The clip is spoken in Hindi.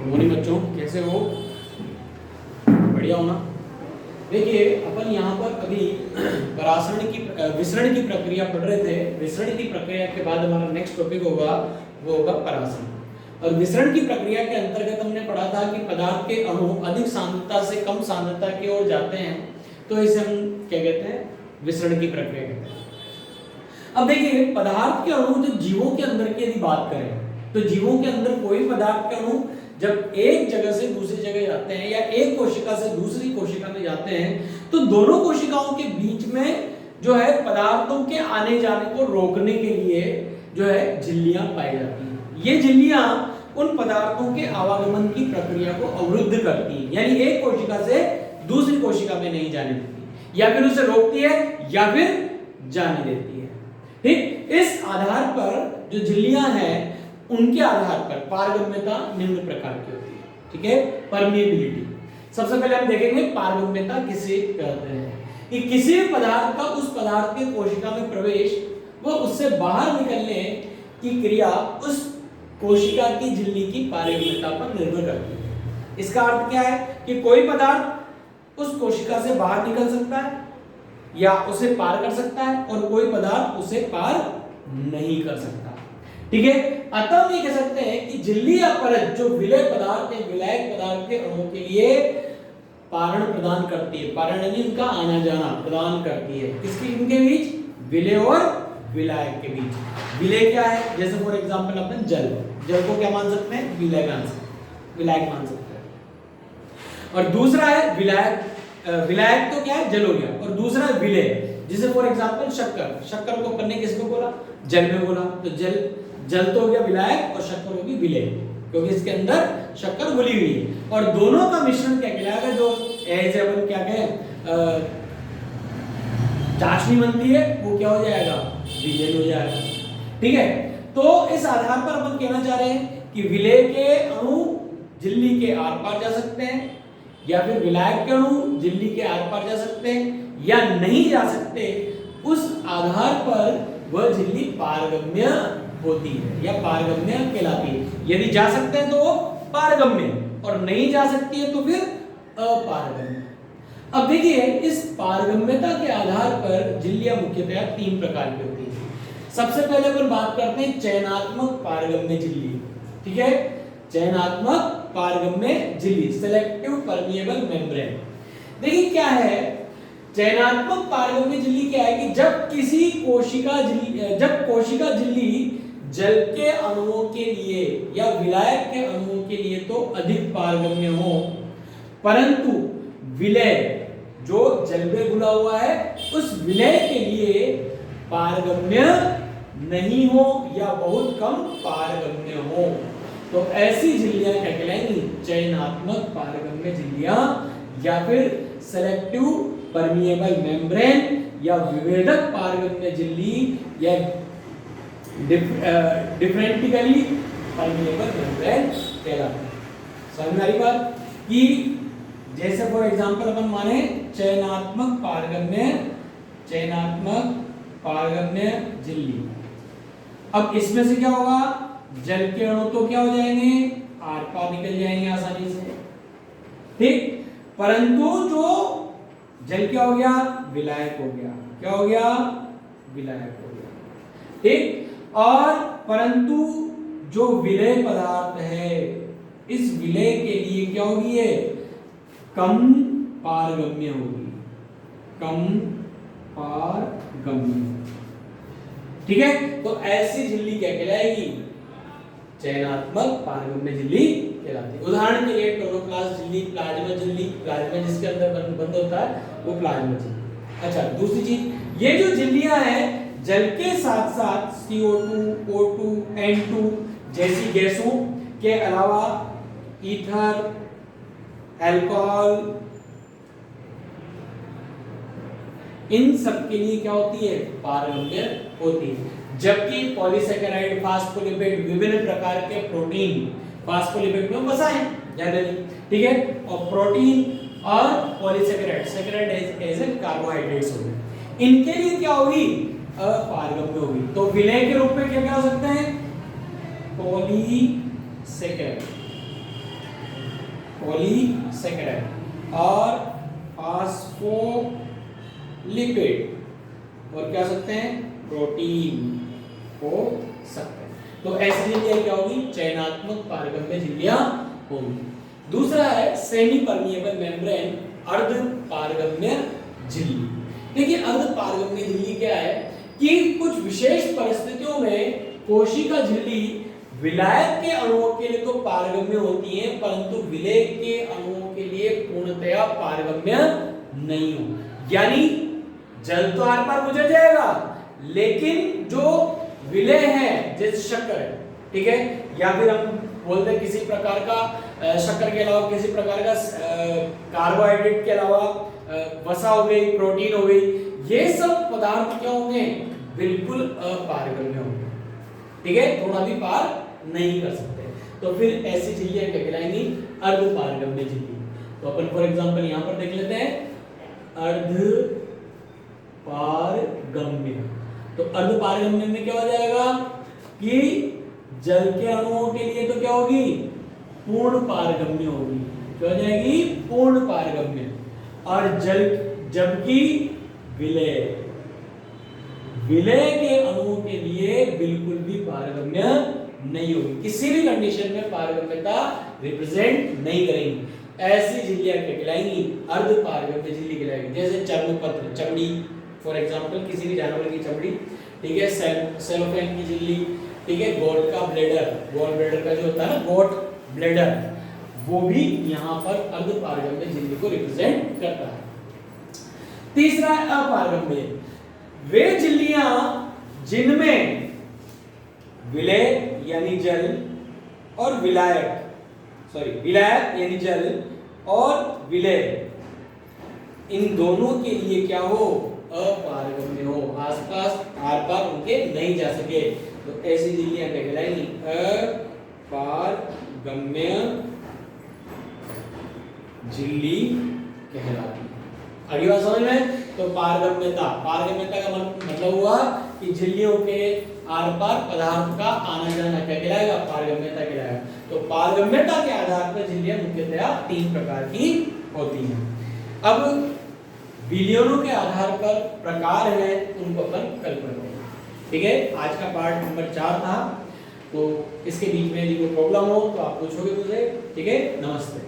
गुड मॉर्निंग बच्चों, कैसे हो? बढ़िया हो ना? देखिए, अपन यहाँ पर अभी विसरण की प्रक्रिया पढ़ रहे थे। विसरण की प्रक्रिया के बाद हमारा नेक्स्ट टॉपिक होगा, वो होगा परासरण। और विसरण की प्रक्रिया के अंतर्गत हमने पढ़ा था कि पदार्थ के अणु अधिक सांद्रता से कम सांद्रता की ओर जाते हैं, तो इसे हम क्या कहते हैं? विसरण की प्रक्रिया कहते हैं। अब देखिए, पदार्थ के अणु जब जीवों के अंदर की यदि बात करें, तो जीवों के अंदर कोई पदार्थ के अणु जब एक जगह से दूसरी जगह जाते हैं या एक कोशिका से दूसरी कोशिका में जाते हैं, तो दोनों कोशिकाओं के बीच में जो है पदार्थों के आने जाने को रोकने के लिए जो है झिल्लियां पाई जाती हैं। ये झिल्लियां उन पदार्थों के आवागमन की प्रक्रिया को अवरुद्ध करती हैं, यानी एक कोशिका से दूसरी कोशिका में नहीं जाने देती, या फिर उसे रोकती है या फिर जाने देती है। ठीक, इस आधार पर जो झिल्लियां हैं उनके आधार पर पारगम्यता निम्न प्रकार की होती है। ठीक है, परमिएबिलिटी। सबसे पहले हम देखेंगे पारगम्यता किसे कहते हैं, कि किसी भी पदार्थ का उस पदार्थ के कोशिका में प्रवेश व उससे बाहर निकलने की क्रिया उस कोशिका की झिल्ली की पारगम्यता पर निर्भर करती है। इसका अर्थ क्या है कि कोई पदार्थ उस कोशिका से बाहर निकल सकता है या उसे पार कर सकता है, और कोई पदार्थ उसे पार नहीं कर सकता। ठीक है, अतः हम ये कह सकते हैं कि झिल्ली या परत जो विलय पदार्थ या विलायक पदार्थ के अणुओं के लिए पारण प्रदान करती है, पारण यानी उनका आना जाना प्रदान करती है। किसके इनके बीच? विलय और विलायक के बीच। विलय क्या है? जैसे फॉर एग्जांपल अपन जल को क्या मान सकते हैं? विलायक मान सकते हैं। और दूसरा है विलायक। विलायक तो क्या है? जल हो गया। और दूसरा है विलय, जैसे फॉर एग्जांपल शक्कर को करने किसको बोला? जल में बोला। तो जल तो हो गया विलायक और शक्कर होगी विलय, क्योंकि इसके अंदर शक्कर घुली हुई है। और दोनों का मिश्रण क्या कहलाएगा? जो ऐसे अपन क्या कहें चाशनी बनती है, वो क्या हो जाएगा? विलय हो जाएगा। ठीक है, तो इस आधार पर अपन कहना चाह रहे हैं कि विलय के अणु झिल्ली के आर पार जा सकते हैं, या फिर विलायक के अणु झिल्ली के आर पार जा सकते हैं या नहीं जा सकते। उस आधार पर वह झिल्ली पारगम्य होती है या पारगम्य कहलाती है। यदि जा सकते हैं तो वो पारगम्य, और नहीं जा सकती है तो फिर अपारगम्य। अब देखिए, इस पारगम्यता के आधार पर झिल्लियां मुख्यतः 3 प्रकार की होती है। सबसे पहले अपन बात करते हैं चयनात्मक पारगम्य झिल्ली। ठीक है, चयनात्मक पारगम्य झिल्ली, सेलेक्टिव परमिएबल मेम्ब्रेन। देखिए क्या है चयनात्मक पारगम्य झिल्ली? क्या है कि जब कोशिका झिल्ली जल के अणुओं के लिए या विलायक के अणुओं के लिए तो अधिक पारगम्य हो, परंतु विलय जो जल में घुला हुआ है उस विलय के लिए पारगम्य नहीं हो या बहुत कम पारगम्य हो, तो ऐसी झिल्लियां क्या कहलाएंगी? चयनात्मक पारगम्य झिल्लियां, या फिर सेलेक्टिव परमिएबल मेम्ब्रेन, या विभेदक पारगम्य झिल्ली, या डिफरेंटिकली परमिएबल मेम्ब्रेन कहलाती है। समझ में आ रही बात? कि जैसे फॉर एग्जांपल अपन माने चयनात्मक पारगम्य झिल्ली। अब इसमें से क्या होगा? जल के अणु तो क्या हो जाएंगे? आर पार निकल जाएंगे आसानी से। ठीक, परंतु जो जल क्या हो गया? विलायक हो गया। क्या हो गया? विलायक हो गया। ठीक, और परंतु जो विलय पदार्थ है, इस विलय के लिए क्या होगी? ये कम पारगम्य होगी, कम पारगम्य। ठीक है, तो ऐसी झिल्ली क्या कहलाएगी? चयनात्मक पारगम्य झिल्ली कहलाती है। उदाहरण के लिए क्लोरोप्लास्ट झिल्ली, प्लाज्मा झिल्ली, प्लाज्मा जिसके अंदर बंद होता है वो प्लाज्मा झिल्ली। अच्छा, दूसरी चीज, ये जो झिल्लियां हैं जल के साथ साथ CO2, O2, N2 जैसी गैसों के अलावा ईथर, अल्कोहल, इन सब के लिए क्या होती है? पारगम्य होती है। जबकि पॉलीसैकेराइड, फास्फोलिपिड, विभिन्न प्रकार के प्रोटीन, फास्फोलिपिड में बसा है जनरली, ठीक है, और प्रोटीन और polysaccharide, saccharide as a carbohydrates हो गए, इनके लिए क्या होगी? अपारगम्य होगी। तो विलय के रूप में क्या क्या हो सकते हैं? पॉलीसैकेराइड, पॉलीसैकेराइड और फॉस्फोलिपिड और क्या हो सकते हैं, प्रोटीन हो सकते हैं। तो ऐसी झिल्लियां क्या होगी, चयनात्मक पारगम्य झिल्लियां होंगी। दूसरा है सेमी परमिएबल मेम्ब्रेन, अर्ध पारगम्य झिल्ली। देखिए अर्ध पारगम्य झिल्ली क्या है कि कुछ विशेष परिस्थितियों में कोशिका झिल्ली विलायक के अणुओं के लिए तो पारगम्य होती है, परंतु विलेय के अणुओं के लिए पूर्णतया पारगम्य नहीं हो। यानी जल तो आर पार गुजर जाएगा, लेकिन जो विलेय है जैसे शक्कर है, ठीक है, या फिर हम बोलते हैं किसी प्रकार का शक्कर के अलावा किसी प्रकार का कार्बोहाइड्रेट के अलावा वसा हो गई, प्रोटीन हो गई, ये सब पदार्थ क्या होंगे, बिल्कुल अपारगम्य होंगे, ठीक है, थोड़ा भी पार नहीं कर सकते। तो फिर ऐसी झिल्लियां क्या कहलाएंगी, अर्ध पारगम्य झिल्ली। तो अपन फॉर एग्जांपल यहां पर देख लेते हैं अर्ध पारगम्य। तो अर्ध पारगम्य में क्या हो जाएगा कि जल के अणुओं के लिए तो क्या होगी, पूर्ण पारगम्य होगी, क्या हो जाएगी, पूर्ण पारगम्य। और जल जबकि विलेय के अणुओं के लिए बिल्कुल भी पारगम्य नहीं होगी, किसी भी कंडीशन में पारगम्यता रिप्रेजेंट नहीं करेंगी। ऐसी झिल्लियां क्या कहलाएंगी, अर्ध पारगम्य झिल्ली कहलाएगी। जैसे चर्मपत्र, चमड़ी, फॉर एग्जांपल किसी भी जानवर की चमड़ी, ठीक है, सेलोफेन की झिल्ली, ठीक है, गोट का ब्लैडर, गॉल ब्लैडर का जो होता है ना गोट ब्लैडर, वो भी यहाँ पर अर्ध पारगम्य झिल्ली को रिप्रेजेंट करता है। तीसरा है अपारगम्य, वे झिल्लियां जिनमें विलेय यानी जल और विलायक यानी जल और विलेय इन दोनों के लिए क्या हो, अपारगम्य हो, आसपास आर पार उनके नहीं जा सके। तो ऐसी झिल्लियां क्या कहलाएंगी, अपारगम्य झिल्ली कहलाती है। अगली बात समझ में, तो पारगम्यता का मतलब हुआ कि झिल्लियों के आर पार पदार्थ का आना जाना क्या कहलाएगा, पारगम्यता कहलाएगा। तो पारगम्यता के आधार पर झिल्लियां मुख्यतया 3 प्रकार की होती हैं। अब विलियनों के आधार पर प्रकार है, उनको अपन कल पढ़ेंगे, ठीक है। आज का पार्ट नंबर 4 था, तो इसके बीच में यदि कोई प्रॉब्लम हो तो आप पूछोगे मुझे, ठीक है। नमस्ते।